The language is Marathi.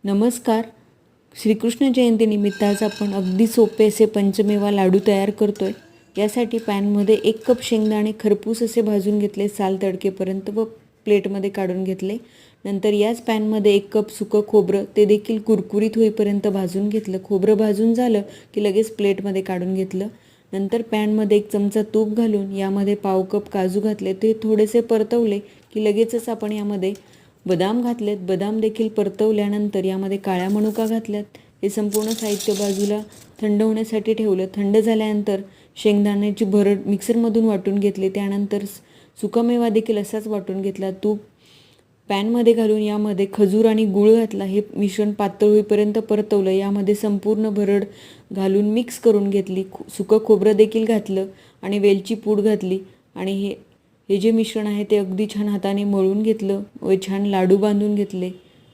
नमस्कार. श्रीकृष्ण जयंतीनिमित्त आज आपण अगदी सोपे असे पंचमेवा लाडू तयार करतो आहे. यासाठी पॅनमध्ये 1 कप शेंगदाणे खरपूस असे भाजून घेतले साल तडकेपर्यंत व प्लेटमध्ये काढून घेतले. नंतर याच पॅनमध्ये 1 कप सुकं खोबरं ते देखील कुरकुरीत होईपर्यंत भाजून घेतलं. खोबरं भाजून झालं की लगेच प्लेटमध्ये काढून घेतलं. नंतर पॅनमध्ये 1 चमचा तूप घालून यामध्ये पाव कप काजू घातले. ते थोडेसे परतवले की लगेचच आपण यामध्ये बदाम घातलेत. बदाम देखील परतवल्यानंतर यामध्ये काळ्या मनुका घातल्यात. हे संपूर्ण साहित्य बाजूला थंड होण्यासाठी ठेवलं. थंड झाल्यानंतर शेंगदाण्याची भरड मिक्सरमधून वाटून घेतली. त्यानंतर सुकामेवा देखील असाच वाटून घेतला. तूप पॅनमध्ये घालून यामध्ये खजूर आणि गूळ घातला. हे मिश्रण पातळ होईपर्यंत परतवलं. यामध्ये संपूर्ण भरड घालून मिक्स करून घेतली. सुकं खोबरं देखील घातलं आणि वेलची पूड घातली आणि हे जे मिश्रण आहे ते अगदी छान हाताने मळून घेतलं व छान लाडू बांधून घेतले.